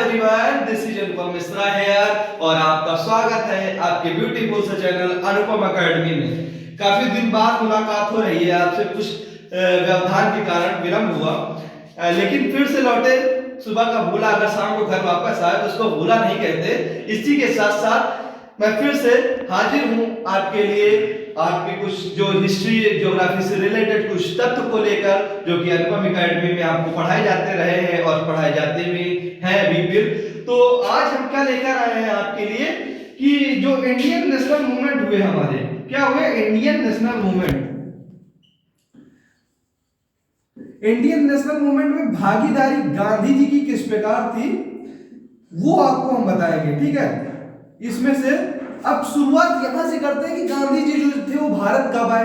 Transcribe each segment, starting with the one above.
Everyone, this is Anupam Mishra here और आपका स्वागत है आपके ब्यूटीफुल से चैनल अनुपम एकेडमी में। काफी दिन बाद मुलाकात हो रही है आपसे, कुछ व्यवधान के कारण विलंब हुआ, लेकिन फिर से लौटे। सुबह का भूला अगर शाम को घर वापस आए तो उसको भूला नहीं कहते। इसी के साथ साथ मैं फिर से हाजिर हूँ आपके लिए, आपके कुछ जो हिस्ट्री ज्योग्राफी से रिलेटेड कुछ तथ्य को लेकर, जो कि अनुपम एकेडमी में आपको पढ़ाए जाते रहे हैं और पढ़ाए जाते भी हैं अभी फिर। तो आज हम क्या लेकर आए हैं आपके लिए कि जो इंडियन नेशनल मूवमेंट हुए हमारे, क्या हुए Indian national movement. Indian national movement में भागीदारी गांधी जी की किस प्रकार थी वो आपको हम बताएंगे, ठीक है। इसमें से अब शुरुआत यहां से करते हैं कि गांधी जी जो थे वो भारत कब आए।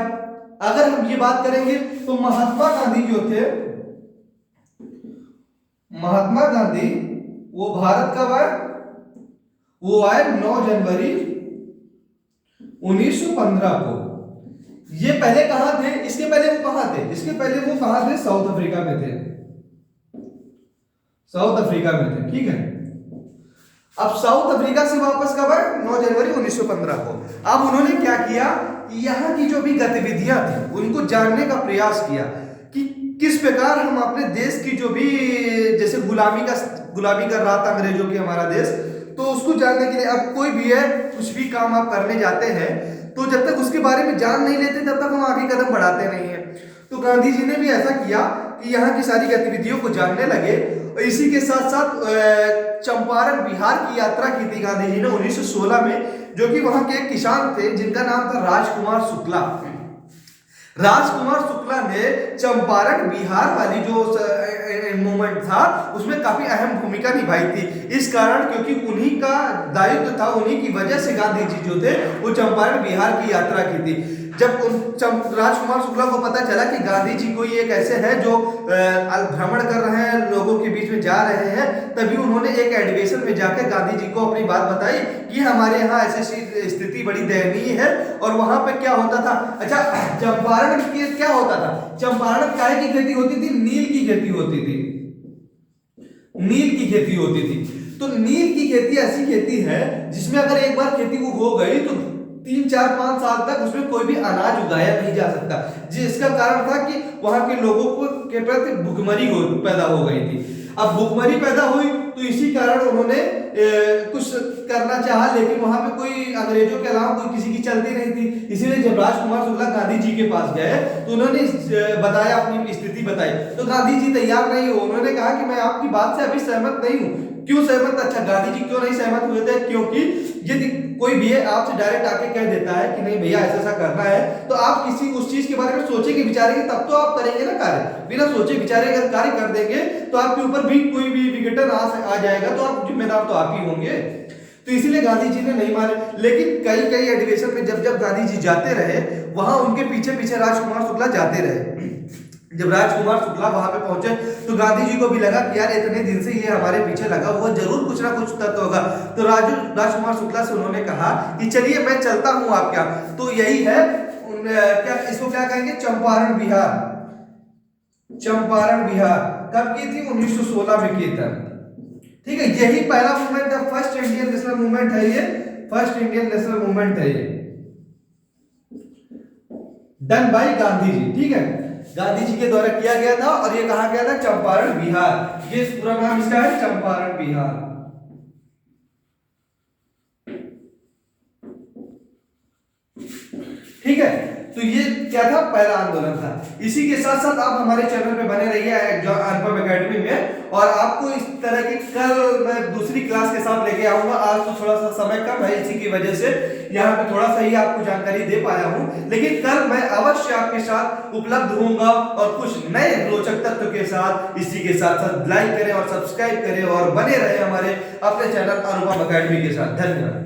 अगर हम ये बात करेंगे तो महात्मा गांधी जो थे, महात्मा गांधी वो भारत कब आए, वो आए 9 जनवरी 1915 को। ये पहले कहां थे, इसके पहले वो कहां थे, इसके पहले वो कहां थे, साउथ अफ्रीका में थे, साउथ अफ्रीका में थे, ठीक है। अब साउथ अफ्रीका से वापस कब आए, 9 जनवरी 1915 को। अब उन्होंने क्या किया, यहाँ की जो भी गतिविधियां थी उनको जानने का प्रयास किया कि किस प्रकार हम अपने देश की जो भी, जैसे गुलामी कर रहा था अंग्रेजों की हमारा देश, तो उसको जानने के लिए अब कोई भी है कुछ भी काम आप करने जाते हैं तो जब तक उसके बारे में जान नहीं लेते तब तक हम आगे कदम बढ़ाते नहीं है। तो गांधी जी ने भी ऐसा किया कि यहाँ की सारी गतिविधियों को जानने लगे। और इसी के साथ साथ चंपारण बिहार की यात्रा की थी गांधी जी ने 1916 में, जो कि वहां के एक किसान थे जिनका नाम था राजकुमार शुक्ला। राजकुमार शुक्ला ने चंपारण बिहार वाली जो मूवमेंट था उसमें काफी अहम भूमिका निभाई थी। इस कारण, क्योंकि उन्हीं का दायित्व था, उन्हीं की वजह से गांधी जी जो थे वो चंपारण बिहार की यात्रा की थी। जब राजकुमार शुक्ला को पता चला कि गांधी जी कोई एक ऐसे हैं जो भ्रमण कर रहे हैं, लोगों के बीच में जा रहे हैं, तभी उन्होंने एक एडुकेशन में जाकर गांधी जी को अपनी बात बताई कि हमारे यहाँ ऐसी स्थिति बड़ी दयनीय है। और वहां पे क्या होता था, अच्छा चंपारण में क्या होता था, चंपारण काय की खेती होती थी, नील की खेती होती थी, नील की खेती होती थी। तो नील की खेती ऐसी खेती है जिसमें अगर एक बार खेती वो हो गई तो 3, 4, 5 साल तक उसमें कोई भी अनाज उगाया नहीं जा सकता, जिसका कारण था कि वहां के लोगों को के प्रति भुखमरी पैदा हो गई थी। अब भुखमरी पैदा हुई तो इसी कारण उन्होंने कुछ करना चाहा, लेकिन वहां पे कोई अंग्रेजों के अलावा कोई किसी की चलती नहीं थी। इसीलिए जब राजकुमार शुक्ला गांधी जी के पास गए तो उन्होंने बताया, अपनी स्थिति बताई, तो गांधी जी तैयार नहीं हो। उन्होंने कहा कि मैं आपकी बात से अभी सहमत नहीं हूं। क्यों सहमत, अच्छा गांधी जी क्यों नहीं सहमत हुए थे, क्योंकि यदि कोई भी है आपसे डायरेक्ट आके कह देता है कि नहीं भैया ऐसा ऐसा करना है, तो आप किसी उस चीज के बारे में सोचेंगे विचारेंगे तब तो आप करेंगे ना कार्य। बिना सोचे विचारे अगर कार्य कर देंगे तो आपके ऊपर भी कोई भी विघटन आ जाएगा, तो आप जिम्मेदार तो आप ही होंगे। तो इसीलिए गांधी जी ने नहीं माने। लेकिन कई अधिवेशन में जब गांधी जी जाते रहे, वहां उनके पीछे पीछे राजकुमार शुक्ला जाते रहे। जब राजकुमार शुक्ला वहां पे पहुंचे तो गांधी जी को भी लगा कि यार इतने दिन से ये हमारे पीछे लगा हुआ, जरूर कुछ ना कुछ तथ्य होगा। तो राजकुमार शुक्ला से उन्होंने कहा कि चलिए मैं चलता हूं आपके यहाँ। तो यही है क्या, इसको क्या कहेंगे, चंपारण बिहार। चंपारण बिहार कब की थी, 1916 में की था, ठीक है। यही पहला मूवमेंट है, फर्स्ट इंडियन नेशनल मूवमेंट है ये, फर्स्ट इंडियन नेशनल मूवमेंट है ये, डन बाय गांधी जी, ठीक है। गांधी जी के द्वारा किया गया था और ये कहा गया था चंपारण बिहार। ये पूरा नाम इसका है चंपारण बिहार, ठीक है। तो ये क्या था, पहला आंदोलन था। इसी के साथ साथ आप हमारे चैनल पे बने रहिए अनुपम एकेडमी में, और आपको इस तरह की कल मैं दूसरी क्लास के साथ लेके आऊंगा। आज तो थोड़ा सा समय कम है, इसी की वजह से यहाँ पे थोड़ा सा ही आपको जानकारी दे पाया हूँ, लेकिन कल मैं अवश्य आपके साथ उपलब्ध होऊंगा और कुछ नए रोचक तत्व के साथ। इसी के साथ साथ लाइक करें और सब्सक्राइब करें और बने रहे हमारे अपने चैनल अनुपम एकेडमी के साथ। धन्यवाद।